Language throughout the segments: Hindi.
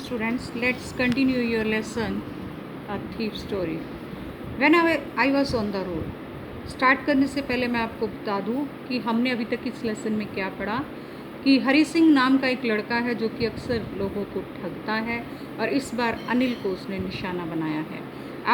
students, let's continue your lesson, A Thief Story. When I was on the road. Start करने से पहले मैं आपको बता दूं कि हमने अभी तक इस लेसन में क्या पढ़ा कि हरी सिंह नाम का एक लड़का है जो कि अक्सर लोगों को ठगता है और इस बार अनिल को उसने निशाना बनाया है।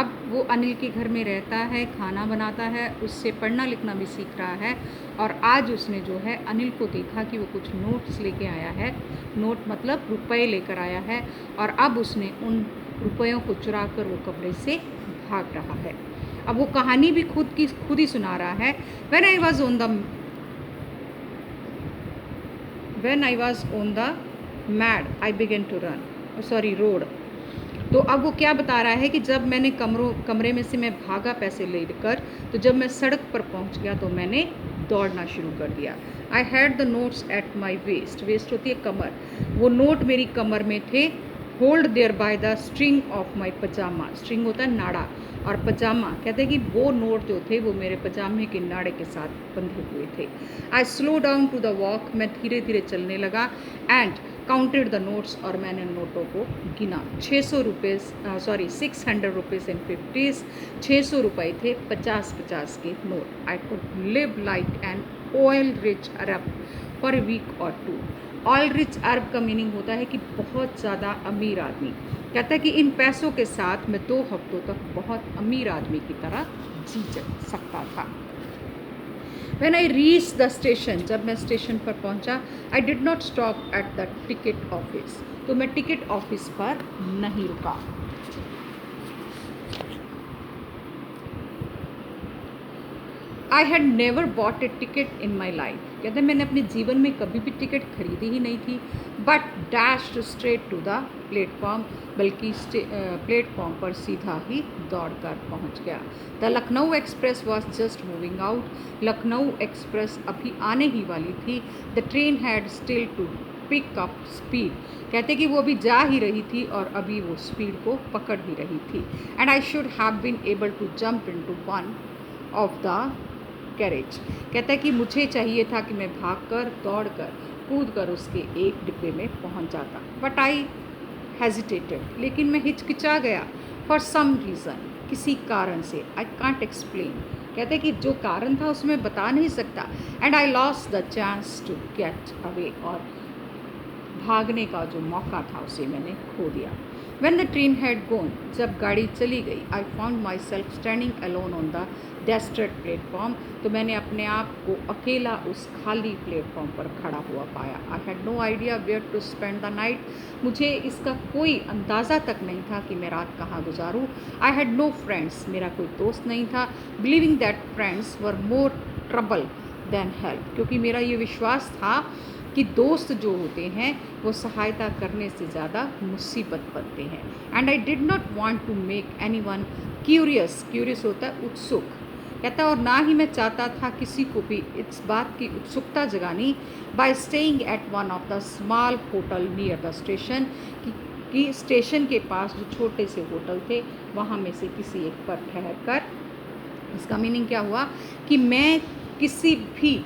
अब वो अनिल के घर में रहता है, खाना बनाता है, उससे पढ़ना लिखना भी सीख रहा है और आज उसने जो है अनिल को देखा कि वो कुछ नोट्स लेके आया है। नोट मतलब रुपए लेकर आया है और अब उसने उन रुपयों को चुरा कर वो कमरे से भाग रहा है। अब वो कहानी भी खुद ही सुना रहा है। When I was on the mad, I began to run. Road. तो अब वो क्या बता रहा है कि जब मैंने कमरे में से मैं भागा पैसे लेकर, तो जब मैं सड़क पर पहुंच गया तो मैंने दौड़ना शुरू कर दिया। I had the notes at my waist. Waist होती है कमर। वो नोट मेरी कमर में थे। Hold there by the string of my pajama. String होता है नाड़ा और पजामा कहते हैं कि वो नोट जो थे वो मेरे पजामे के नाड़े के साथ बंधे हुए थे। I slow down to the walk. मैं धीरे धीरे चलने लगा एंड काउंटेड द नोट्स और मैंने नोटों को गिना। 600 रुपीज़ एंड 50s। 600 रुपये थे, 50 के note. I could live like an oil rich Arab for a week or two. Oil rich Arab का मीनिंग होता है कि बहुत ज़्यादा अमीर आदमी। कहता है कि इन पैसों के साथ मैं 2 हफ्तों तक बहुत अमीर आदमी की तरह जी सकता था। When I reached the station, जब मैं स्टेशन पर पहुंचा, I did not stop at the ticket office. तो मैं टिकट ऑफिस पर नहीं रुका। I had never bot A ticket in my life. कहते हैं मैंने अपने जीवन में कभी भी टिकट खरीदी ही नहीं थी। But dash straight to the platform, बल्कि प्लेटफॉर्म पर सीधा ही दौड़ कर पहुँच गया। The Lucknow Express was just moving out. Lucknow Express अभी आने ही वाली थी। The train had still to pick up speed. कहते कि वो अभी जा ही रही थी और अभी वो स्पीड को पकड़ ही रही थी। And I should have been able to jump into one of the carriage. कहता है कि मुझे चाहिए था कि मैं भागकर, दौड़कर, कूदकर उसके एक डिब्बे में पहुंच जाता। बट आई हेजिटेटेड, लेकिन मैं हिचकिचा गया। फॉर सम रीज़न, किसी कारण से। I can't explain. कहते हैं कि जो कारण था उसमें बता नहीं सकता। And I lost the chance to get away, और भागने का जो मौका था उसे मैंने खो दिया। When the train had gone, जब गाड़ी चली गई, I found myself standing alone on the deserted platform. तो मैंने अपने आप को अकेला उस खाली प्लेटफॉर्म पर खड़ा हुआ पाया। I had no idea where to spend the night. मुझे इसका कोई अंदाज़ा तक नहीं था कि मैं रात कहाँ गुजारूँ। I had no friends. मेरा कोई दोस्त नहीं था। Believing that friends were more trouble than help. क्योंकि मेरा ये विश्वास था कि दोस्त जो होते हैं वो सहायता करने से ज़्यादा मुसीबत बनते हैं। And I did not want to make anyone curious. Curious होता है उत्सुक। कहता और ना ही मैं चाहता था किसी को भी इस बात की उत्सुकता जगानी। By staying at one of the small hotel near the station, कि स्टेशन के पास जो छोटे से होटल थे वहाँ में से किसी एक पर ठहर कर। इसका मीनिंग क्या हुआ कि मैं किसी भी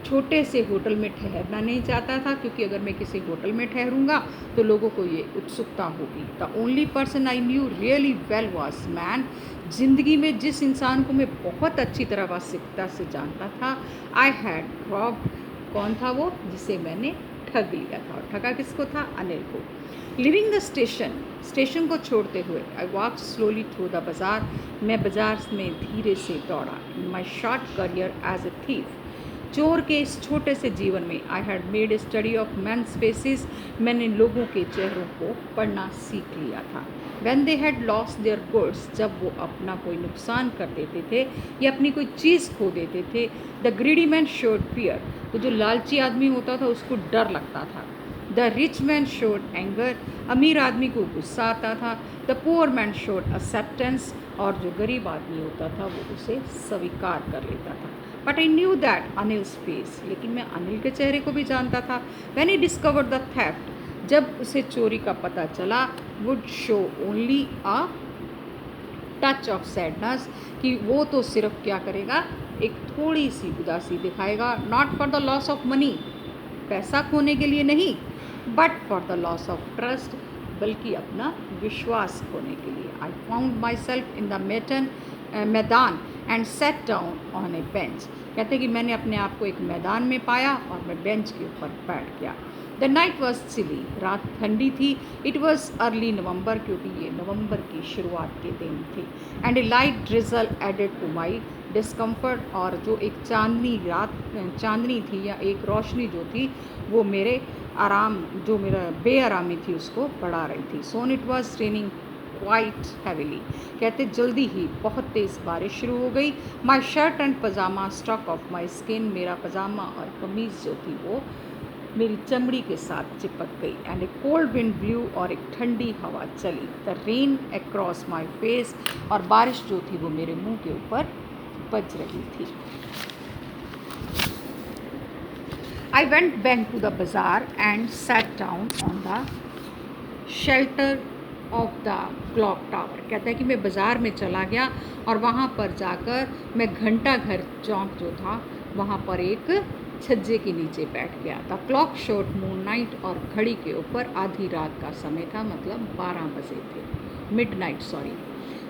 छोटे से होटल में ठहरना नहीं चाहता था, क्योंकि अगर मैं किसी होटल में ठहरूंगा तो लोगों को ये उत्सुकता होगी। The only person I knew really well was man. ज़िंदगी में जिस इंसान को मैं बहुत अच्छी तरह वास्तविकता से जानता था, आई हैड रॉब्ड। कौन था वो? जिसे मैंने ठग लिया था। और ठगा किसको था? अनिल को। लिविंग द स्टेशन को छोड़ते हुए I walk slowly through the bazaar. मैं बाज़ार में धीरे से दौड़ा। My short career as a thief. चोर के इस छोटे से जीवन में I had made a study of man's faces. मैंने लोगों के चेहरों को पढ़ना सीख लिया था। When they had lost their goods, जब वो अपना कोई नुकसान कर देते थे या अपनी कोई चीज़ खो देते थे। The greedy man showed fear. तो जो लालची आदमी होता था उसको डर लगता था। The rich man showed anger. अमीर आदमी को गुस्सा आता था। The poor man showed acceptance. और जो गरीब आदमी होता था वो उसे स्वीकार कर लेता था। But I knew that Anil's face. लेकिन मैं अनिल के चेहरे को भी जानता था। When he discovered the theft, जब उसे चोरी का पता चला, would show only a touch of sadness, कि वो तो सिर्फ क्या करेगा, एक थोड़ी सी उदासी दिखाएगा। Not for the loss of money, पैसा खोने के लिए नहीं, but for the loss of trust, बल्कि अपना विश्वास खोने के लिए। I found myself in the maidan and set down on a bench. कहते कि मैंने अपने आप को एक मैदान में पाया और मैं बेंच के ऊपर बैठ गया। द नाइट वॉज चिली, रात ठंडी थी। इट वॉज अर्ली नवंबर, क्योंकि ये नवंबर की शुरुआत के दिन थी। And a light drizzle added to my discomfort, और जो एक चांदनी थी या एक रोशनी जो थी वो मेरे जो मेरा बेआरामी थी उसको बढ़ा रही थी। Soon it was raining quite heavily. कहते जल्दी ही बहुत तेज़ बारिश शुरू हो गई। My shirt and pyjama struck off my skin, मेरा पजामा और कमीज़ जो थी वो मेरी चमड़ी के साथ चिपक गई। And A cold wind blue, और एक ठंडी हवा चली। The rain across my face, और बारिश जो थी वो मेरे मुंह के ऊपर बज रही थी। I went back to the bazaar and sat down on the shelter of the clock tower. कहता है कि मैं बाज़ार में चला गया और वहाँ पर जाकर मैं घंटा घर चौक जो था वहाँ पर एक छज्जे के नीचे बैठ गया। The clock showed moon night, और घड़ी के ऊपर आधी रात का समय था, मतलब 12 बजे थे, मिडनाइट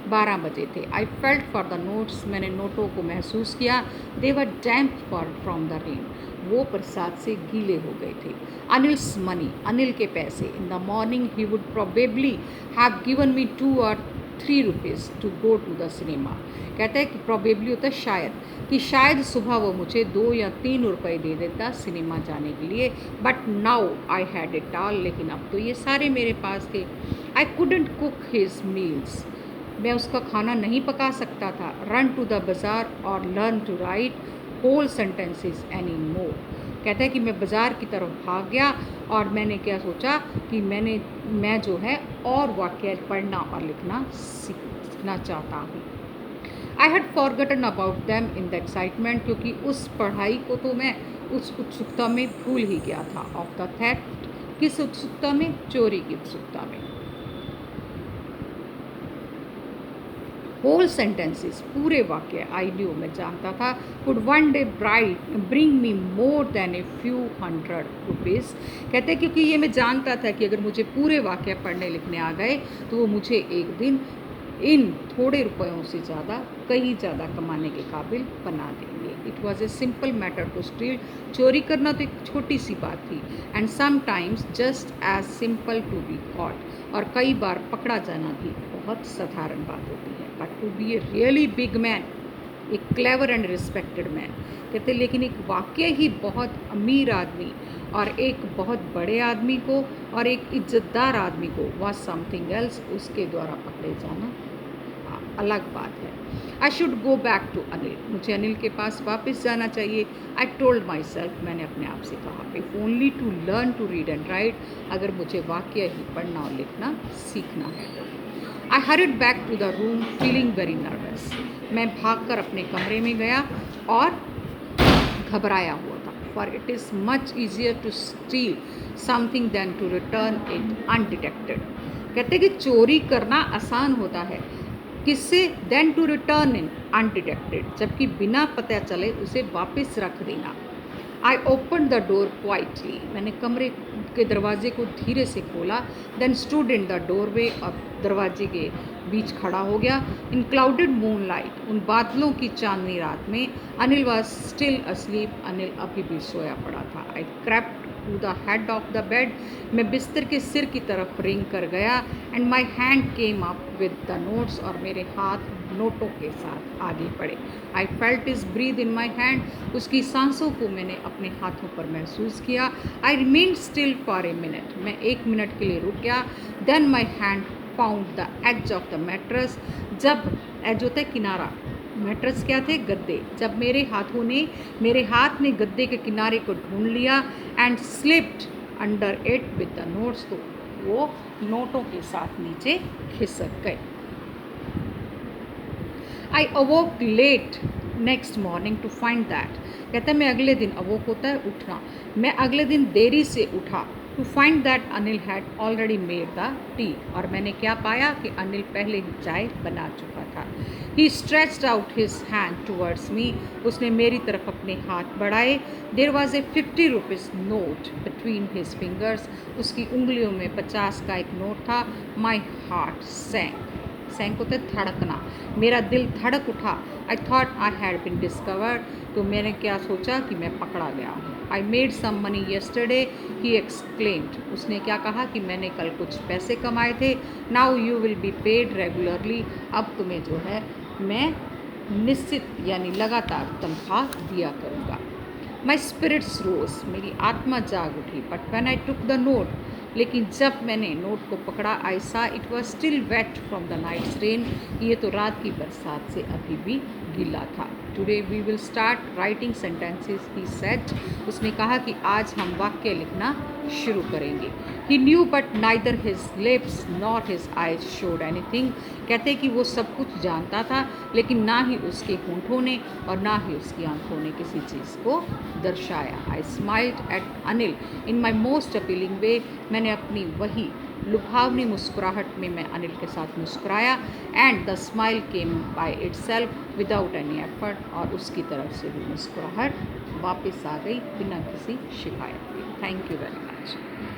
12 बजे थे। I felt for the notes, मैंने नोटों को महसूस किया। दे वर डैम्प फ्रॉम द रेन, वो बरसात से गीले हो गए थे। अनिल्स मनी, अनिल के पैसे। In the morning he would probably have given me 2 or 3 rupees to go to the cinema. कहता है कि प्रोबेबली होता है शायद, कि शायद सुबह वो मुझे 2 या 3 रुपए दे देता सिनेमा जाने के लिए। But now I had it all, लेकिन अब तो ये सारे मेरे पास थे। I couldn't cook his meals, मैं उसका खाना नहीं पका सकता था। रन टू द बाज़ार और learn to write whole sentences any more. कहता है कि मैं बाज़ार की तरफ भाग गया और मैंने क्या सोचा कि मैं जो है और वाक्य पढ़ना और लिखना सीखना चाहता हूँ। I had forgotten about them in the excitement, क्योंकि उस पढ़ाई को तो मैं उस उत्सुकता में भूल ही गया था। ऑफ द थेफ्ट, किस उत्सुकता में? चोरी की उत्सुकता में। होल सेंटेंसेस, पूरे वाक्य, आई न्यू, मैं जानता था, could one day bring me more than a few $100 rupees. कहते हैं क्योंकि ये मैं जानता था कि अगर मुझे पूरे वाक्य पढ़ने लिखने आ गए तो वो मुझे एक दिन इन थोड़े रुपयों से ज़्यादा कहीं ज़्यादा कमाने के काबिल बना देंगे। It was a simple matter to steal, चोरी करना तो एक छोटी सी बात थी। And sometimes just as simple to be caught, और कई बार पकड़ा जाना भी बहुत साधारण बात होती है। But to be a really big man, एक क्लेवर एंड रिस्पेक्टेड मैन। कहते लेकिन एक वाकई ही बहुत अमीर आदमी और एक बहुत बड़े आदमी को और एक इज्जतदार आदमी को वॉज समथिंग एल्स, उसके द्वारा पकड़े जाना अलग बात है। I should go back to Anil, मुझे अनिल के पास वापस जाना चाहिए। आई टोल्ड माई सेल्फ, मैंने अपने आप से कहा, if only to learn to read and write, अगर मुझे वाक्य ही पढ़ना और लिखना सीखना है तो। I hurried back to the room feeling very nervous, मैं भागकर अपने कमरे में गया और घबराया हुआ था। For it is much easier to steal something than to return it undetected. कहते कि चोरी करना आसान होता है, किससे? Then to return in undetected, जबकि बिना पता चले उसे वापस रख देना। I open the door quietly, मैंने कमरे के दरवाजे को धीरे से खोला। Then stood in the doorway, और दरवाजे के बीच खड़ा हो गया। इन क्लाउडेड मून लाइट, उन बादलों की चांदनी रात में, Anil was still asleep, Anil अभी भी सोया पड़ा था। I crept to the head of the bed, मैं बिस्तर के सिर की तरफ रिंग कर गया। And my hand came up with the notes, और मेरे हाथ नोटों के साथ आगे बढ़े। I felt is breath in my hand, उसकी सांसों को मैंने अपने हाथों पर महसूस किया। I remain still for a minute, मैं 1 मिनट के लिए रुक गया। Then my hand found the edge of the mattress, जब एज होता है किनारा, मैट्रेस क्या थे? गद्दे। जब मेरे हाथ ने गद्दे के किनारे को ढूंढ लिया and slipped under it with the notes, तो वो नोटों के साथ नीचे खिसक गए। I awoke late next morning to find that, कहता है मैं अगले दिन, अवोक होता है उठना, मैं अगले दिन देरी से उठा to find that Anil had already made the tea, और मैंने क्या पाया कि अनिल पहले ही चाय बना चुका था। He stretched out his hand towards me, उसने मेरी तरफ अपने हाथ बढ़ाए। There was a 50 rupees note between his fingers, उसकी उंगलियों में 50 का एक नोट था। माई हार्ट सैंक होता है धड़कना, मेरा दिल धड़क उठा। I thought I had been discovered, तो मैंने क्या सोचा कि मैं पकड़ा गया हूँ। I made some money yesterday, he exclaimed, उसने क्या कहा कि मैंने कल कुछ पैसे कमाए थे। Now you will be paid regularly, अब तुम्हें जो है मैं निश्चित यानी लगातार तनख्वाह दिया करूँगा। माई स्पिरिट्स रोज, मेरी आत्मा जाग उठी। But when I took the note, लेकिन जब मैंने नोट को पकड़ा, I saw it was still wet from the night's rain, ये तो रात की बरसात से अभी भी गीला था। Today we will start writing sentences, he said, उसने कहा कि आज हम वाक्य लिखना शुरू करेंगे। He knew but neither his lips nor his eyes showed anything, कहते कि वो सब कुछ जानता था, लेकिन ना ही उसके होंठों ने और ना ही उसकी आंखों ने किसी चीज़ को दर्शाया। I smiled at Anil in my most appealing way, मैंने अपनी वही लुभावनी मुस्कुराहट में मैं अनिल के साथ मुस्कुराया। And the smile came by itself without any effort, और उसकी तरफ से भी मुस्कुराहट वापस आ गई बिना किसी शिकायत के। Thank you very much.